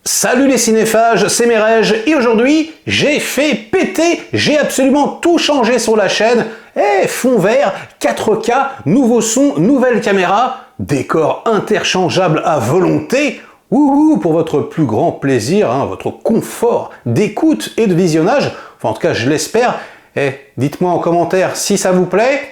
Salut les cinéphages, c'est Merege et aujourd'hui j'ai fait péter, j'ai absolument tout changé sur la chaîne. Fond vert, 4K, nouveau son, nouvelle caméra, décor interchangeable à volonté. Ouhou, pour votre plus grand plaisir, votre confort d'écoute et de visionnage. Enfin en tout cas je l'espère. Dites-moi en commentaire si ça vous plaît.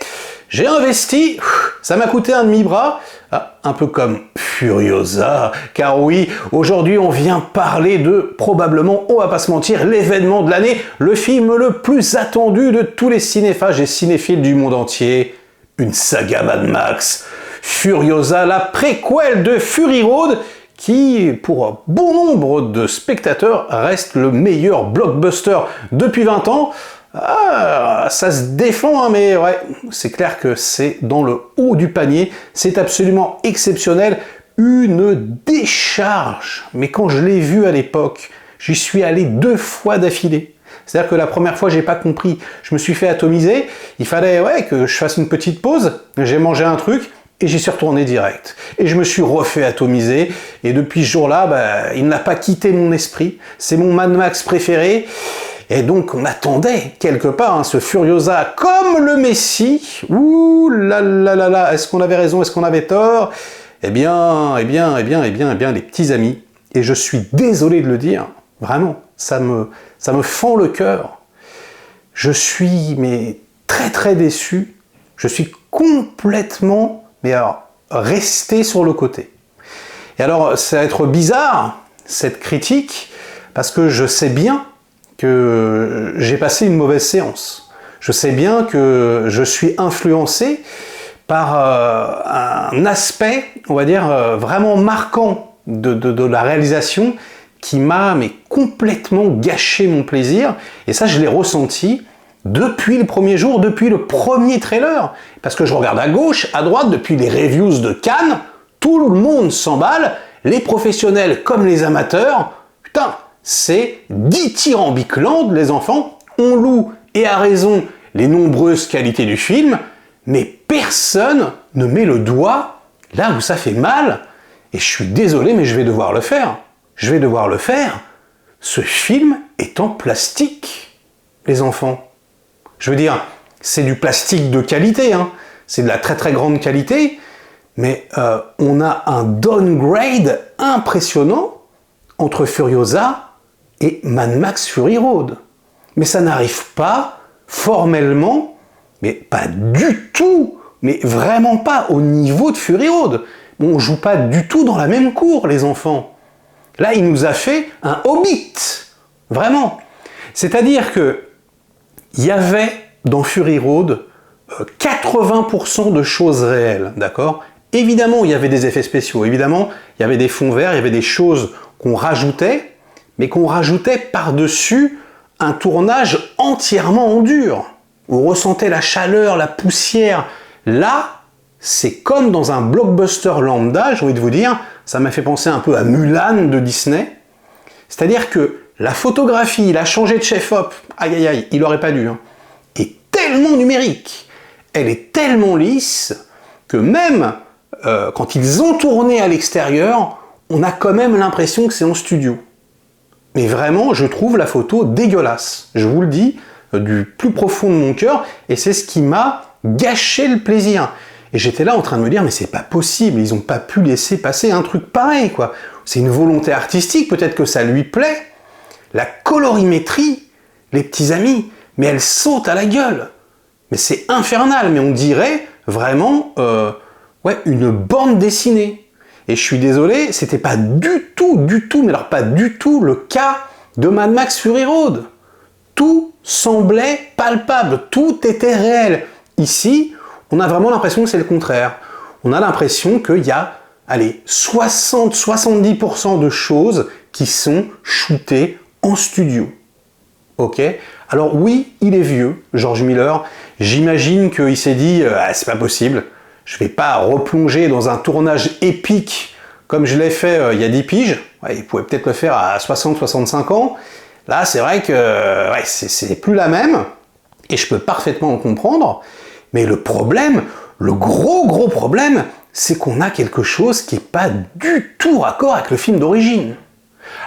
J'ai investi, ça m'a coûté un demi-bras, un peu comme Furiosa, car oui, aujourd'hui on vient parler de, probablement, on va pas se mentir, l'événement de l'année, le film le plus attendu de tous les cinéphages et cinéphiles du monde entier, une saga Mad Max, Furiosa, la préquelle de Fury Road, qui, pour bon nombre de spectateurs, reste le meilleur blockbuster depuis 20 ans. Ça se défend, mais ouais, c'est clair que c'est dans le haut du panier, c'est absolument exceptionnel, une décharge. Mais quand je l'ai vu à l'époque, j'y suis allé 2 fois d'affilée. C'est-à-dire que la première fois, j'ai pas compris, je me suis fait atomiser, il fallait que je fasse une petite pause, j'ai mangé un truc, et j'y suis retourné direct. Et je me suis refait atomiser, et depuis ce jour-là, il n'a pas quitté mon esprit, c'est mon Mad Max préféré. Et donc on attendait quelque part ce Furiosa comme le Messie. Ouh là là là là, est-ce qu'on avait raison, est-ce qu'on avait tort? Eh bien, les petits amis, et je suis désolé de le dire, vraiment, ça me fend le cœur. Je suis très déçu, je suis complètement resté sur le côté. Et alors, ça va être bizarre, cette critique, parce que je sais bien que j'ai passé une mauvaise séance. Je sais bien que je suis influencé par un aspect, on va dire, vraiment marquant de la réalisation qui m'a complètement gâché mon plaisir. Et ça, je l'ai ressenti depuis le premier jour, depuis le premier trailer. Parce que je regarde à gauche, à droite, depuis les reviews de Cannes, tout le monde s'emballe, les professionnels comme les amateurs. Putain, c'est dithyrambicland, les enfants. On loue, et à raison, les nombreuses qualités du film, mais personne ne met le doigt là où ça fait mal. Et je suis désolé, mais je vais devoir le faire. Je vais devoir le faire. Ce film est en plastique, les enfants. Je veux dire, c'est du plastique de qualité, c'est de la très grande qualité, mais on a un downgrade impressionnant entre Furiosa et Mad Max Fury Road. Mais ça n'arrive pas formellement, mais pas du tout, mais vraiment pas au niveau de Fury Road. On joue pas du tout dans la même cour, les enfants. Là, il nous a fait un Hobbit, vraiment. C'est-à-dire que il y avait dans Fury Road 80% de choses réelles, d'accord? Évidemment, il y avait des effets spéciaux, évidemment, il y avait des fonds verts, il y avait des choses qu'on rajoutait, mais qu'on rajoutait par-dessus un tournage entièrement en dur. On ressentait la chaleur, la poussière. Là, c'est comme dans un blockbuster lambda, j'ai envie de vous dire, ça m'a fait penser un peu à Mulan de Disney. C'est-à-dire que la photographie, il a changé de chef-op, aïe, il aurait pas dû, est tellement numérique, elle est tellement lisse, que même quand ils ont tourné à l'extérieur, on a quand même l'impression que c'est en studio. Mais vraiment, je trouve la photo dégueulasse. Je vous le dis, du plus profond de mon cœur, et c'est ce qui m'a gâché le plaisir. Et j'étais là en train de me dire, mais c'est pas possible, ils ont pas pu laisser passer un truc pareil, quoi. C'est une volonté artistique, peut-être que ça lui plaît. La colorimétrie, les petits amis, mais elle saute à la gueule. Mais c'est infernal, mais on dirait vraiment, une bande dessinée. Et je suis désolé, c'était pas du tout, mais alors pas du tout le cas de Mad Max Fury Road. Tout semblait palpable, tout était réel. Ici, on a vraiment l'impression que c'est le contraire. On a l'impression qu'il y a, 60-70% de choses qui sont shootées en studio. Ok? Alors oui, il est vieux, George Miller. J'imagine qu'il s'est dit, c'est pas possible. Je vais pas replonger dans un tournage épique comme je l'ai fait il y a 10 piges. Il pouvait peut-être le faire à 60-65 ans. Là, c'est vrai que c'est plus la même. Et je peux parfaitement le comprendre. Mais le problème, le gros problème, c'est qu'on a quelque chose qui n'est pas du tout raccord avec le film d'origine.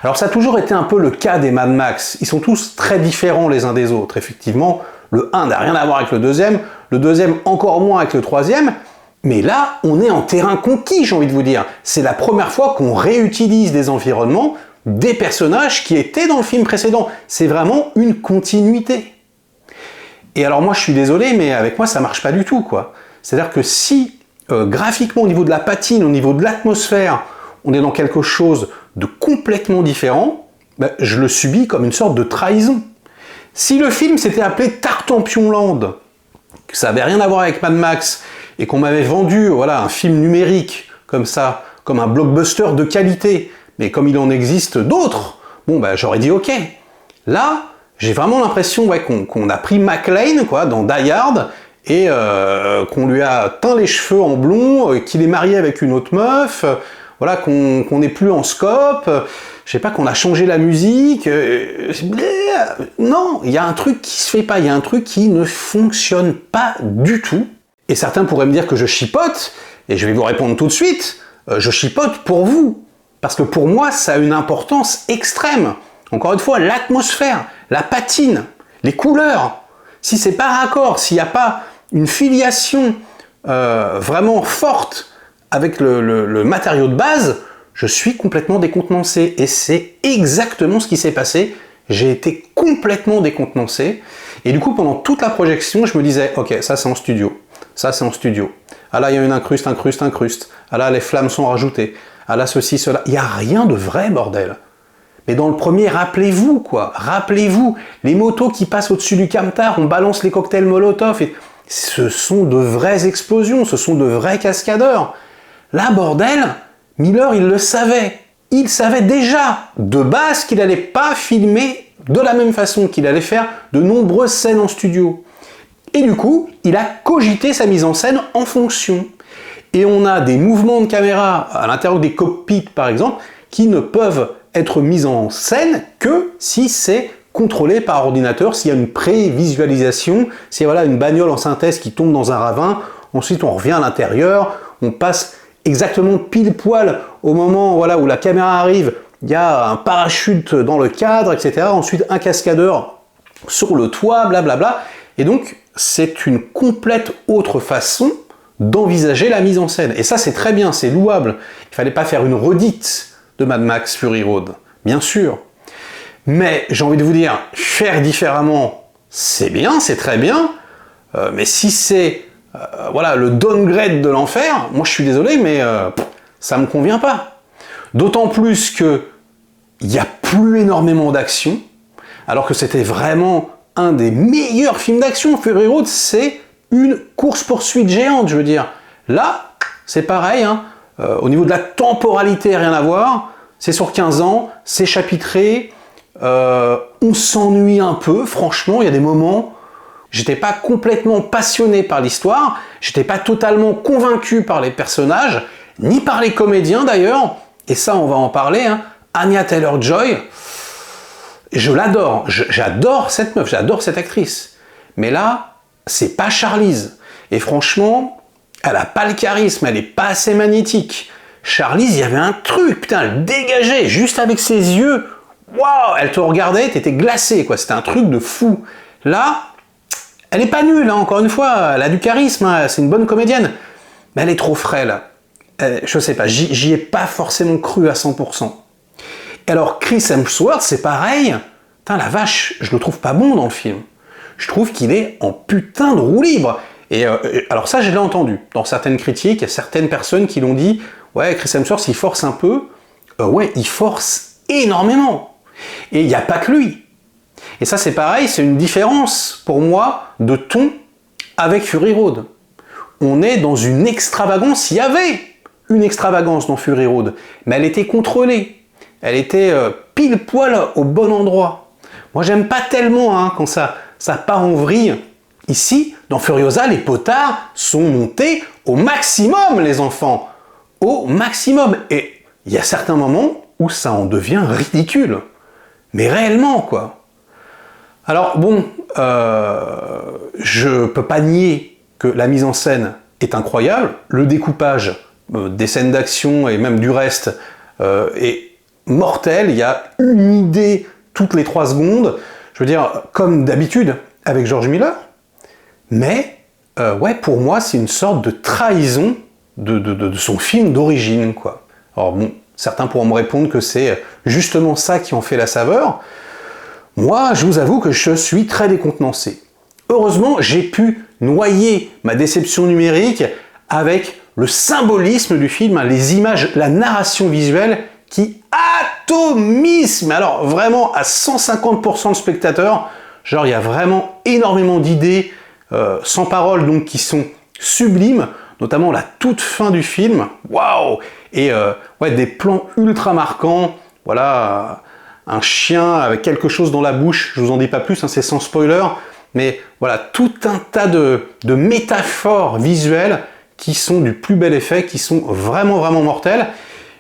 Alors ça a toujours été un peu le cas des Mad Max. Ils sont tous très différents les uns des autres. Effectivement, le 1 n'a rien à voir avec le deuxième encore moins avec le troisième. Mais là, on est en terrain conquis, j'ai envie de vous dire. C'est la première fois qu'on réutilise des environnements, des personnages qui étaient dans le film précédent. C'est vraiment une continuité. Et alors moi, je suis désolé, mais avec moi, ça marche pas du tout, quoi. C'est-à-dire que si, graphiquement, au niveau de la patine, au niveau de l'atmosphère, on est dans quelque chose de complètement différent, ben, je le subis comme une sorte de trahison. Si le film s'était appelé Tartampionland, que ça n'avait rien à voir avec Mad Max, et qu'on m'avait vendu voilà, un film numérique comme ça, comme un blockbuster de qualité, mais comme il en existe d'autres, bon ben j'aurais dit ok. Là, j'ai vraiment l'impression ouais, qu'on a pris McClane quoi, dans Die Hard, et qu'on lui a teint les cheveux en blond, qu'il est marié avec une autre meuf, voilà, qu'on n'est plus en scope, je sais pas, qu'on a changé la musique. Non, il y a un truc qui se fait pas, il y a un truc qui ne fonctionne pas du tout. Et certains pourraient me dire que je chipote, et je vais vous répondre tout de suite, je chipote pour vous. Parce que pour moi, ça a une importance extrême. Encore une fois, l'atmosphère, la patine, les couleurs. Si c'est pas raccord, s'il n'y a pas une filiation vraiment forte avec le matériau de base, je suis complètement décontenancé. Et c'est exactement ce qui s'est passé. J'ai été complètement décontenancé. Et du coup, pendant toute la projection, je me disais, ok, ça c'est en studio. Ça, c'est en studio. Ah là, il y a une incruste. Ah là, les flammes sont rajoutées. Ah là, ceci, cela. Il n'y a rien de vrai, bordel. Mais dans le premier, rappelez-vous, quoi. Rappelez-vous, les motos qui passent au-dessus du camtar, on balance les cocktails Molotov. Et ce sont de vraies explosions, ce sont de vrais cascadeurs. Là, bordel, Miller, il le savait. Il savait déjà, de base, qu'il n'allait pas filmer de la même façon, qu'il allait faire de nombreuses scènes en studio. Et du coup, il a cogité sa mise en scène en fonction. Et on a des mouvements de caméra à l'intérieur des cockpits, par exemple, qui ne peuvent être mis en scène que si c'est contrôlé par ordinateur, s'il y a une prévisualisation, s'il y a voilà, une bagnole en synthèse qui tombe dans un ravin, ensuite on revient à l'intérieur, on passe exactement pile poil au moment voilà, où la caméra arrive, il y a un parachute dans le cadre, etc. Ensuite un cascadeur sur le toit, blablabla. Et donc, c'est une complète autre façon d'envisager la mise en scène. Et ça, c'est très bien, c'est louable. Il ne fallait pas faire une redite de Mad Max Fury Road, bien sûr. Mais j'ai envie de vous dire, faire différemment, c'est bien, c'est très bien. Mais si c'est voilà, le downgrade de l'enfer, moi je suis désolé, mais ça ne me convient pas. D'autant plus qu'il n'y a plus énormément d'action, alors que c'était vraiment un des meilleurs films d'action. Fury Road, c'est une course-poursuite géante, je veux dire. Là, c'est pareil, hein. Au niveau de la temporalité, rien à voir. C'est sur 15 ans, c'est chapitré, on s'ennuie un peu, franchement, il y a des moments, j'étais pas complètement passionné par l'histoire, j'étais pas totalement convaincu par les personnages, ni par les comédiens d'ailleurs, et ça on va en parler, hein. Anya Taylor-Joy, je l'adore, j'adore cette meuf, j'adore cette actrice. Mais là, c'est pas Charlize. Et franchement, elle a pas le charisme, elle est pas assez magnétique. Charlize, il y avait un truc, putain, elle dégageait, juste avec ses yeux. Waouh, elle te regardait, t'étais glacé, quoi. C'était un truc de fou. Là, elle est pas nulle, hein, encore une fois, elle a du charisme, hein, c'est une bonne comédienne. Mais elle est trop frêle. Je sais pas, j'y ai pas forcément cru à 100%. Et alors Chris Hemsworth, c'est pareil. Putain, la vache, je le trouve pas bon dans le film. Je trouve qu'il est en putain de roue libre. Et alors ça, je l'ai entendu. Dans certaines critiques, il y a certaines personnes qui l'ont dit, ouais, Chris Hemsworth, il force un peu. Ouais, il force énormément. Et il n'y a pas que lui. Et ça, c'est pareil, c'est une différence, pour moi, de ton avec Fury Road. On est dans une extravagance. Il y avait une extravagance dans Fury Road, mais elle était contrôlée. Elle était pile poil au bon endroit. Moi, j'aime pas tellement hein, quand ça part en vrille. Ici, dans Furiosa, les potards sont montés au maximum, les enfants. Au maximum. Et il y a certains moments où ça en devient ridicule. Mais réellement, quoi. Alors, bon, je peux pas nier que la mise en scène est incroyable. Le découpage des scènes d'action et même du reste est mortel, il y a une idée toutes les 3 secondes, je veux dire, comme d'habitude avec George Miller, mais ouais, pour moi, c'est une sorte de trahison de son film d'origine, quoi. Alors bon, certains pourront me répondre que c'est justement ça qui en fait la saveur. Moi, je vous avoue que je suis très décontenancé. Heureusement, j'ai pu noyer ma déception numérique avec le symbolisme du film, hein, les images, la narration visuelle qui atomise, mais alors vraiment à 150% de spectateurs. Genre, il y a vraiment énormément d'idées sans parole, donc qui sont sublimes, notamment la toute fin du film. Waouh! Et ouais, des plans ultra marquants. Voilà, un chien avec quelque chose dans la bouche. Je vous en dis pas plus, hein, c'est sans spoiler. Mais voilà, tout un tas de métaphores visuelles qui sont du plus bel effet, qui sont vraiment, vraiment mortelles.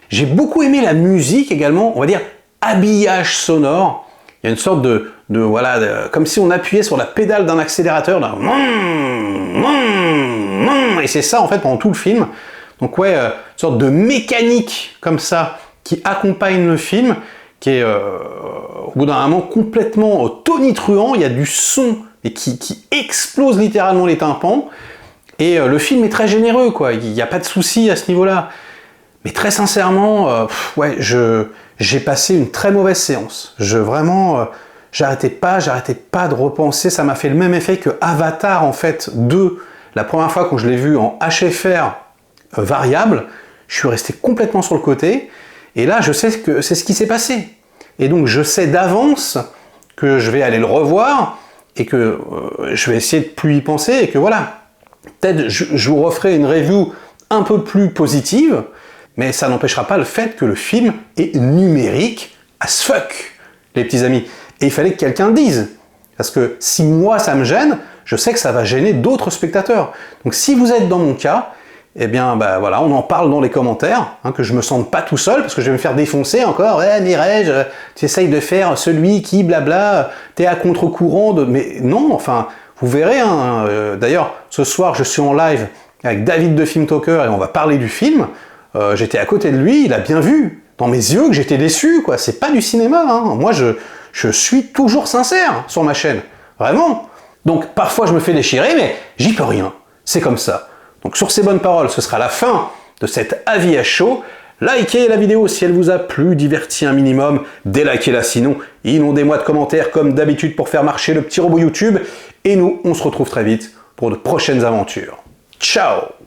J'ai beaucoup aimé la musique également, on va dire habillage sonore. Il y a une sorte voilà, comme si on appuyait sur la pédale d'un accélérateur, et c'est ça en fait pendant tout le film. Donc ouais, une sorte de mécanique comme ça qui accompagne le film, qui est au bout d'un moment complètement tonitruant. Il y a du son et qui explose littéralement les tympans. Et le film est très généreux, quoi. Il n'y a pas de souci à ce niveau-là. Mais très sincèrement, ouais, j'ai passé une très mauvaise séance. Vraiment, j'arrêtais pas de repenser. Ça m'a fait le même effet que Avatar, en fait, 2. La première fois quand je l'ai vu en HFR variable, je suis resté complètement sur le côté. Et là, je sais que c'est ce qui s'est passé. Et donc, je sais d'avance que je vais aller le revoir et que je vais essayer de plus y penser et que voilà. Peut-être je vous referai une review un peu plus positive, mais ça n'empêchera pas le fait que le film est numérique as fuck, les petits amis. Et il fallait que quelqu'un le dise. Parce que si moi ça me gêne, je sais que ça va gêner d'autres spectateurs. Donc si vous êtes dans mon cas, eh bien bah, voilà, on en parle dans les commentaires, hein, que je me sente pas tout seul, parce que je vais me faire défoncer encore. Ouais, Mireille, tu essayes de faire celui qui blabla, t'es à contre-courant de... Mais non, enfin, vous verrez, hein, d'ailleurs, ce soir je suis en live avec David de Film Talker et on va parler du film. J'étais à côté de lui, il a bien vu dans mes yeux que j'étais déçu, quoi. C'est pas du cinéma, hein. Moi je suis toujours sincère sur ma chaîne, vraiment. Donc parfois je me fais déchirer, mais j'y peux rien, c'est comme ça. Donc sur ces bonnes paroles, ce sera la fin de cet avis à chaud. Likez la vidéo si elle vous a plu, diverti un minimum, délikez-la sinon, inondez-moi de commentaires comme d'habitude pour faire marcher le petit robot YouTube, et nous on se retrouve très vite pour de prochaines aventures. Ciao!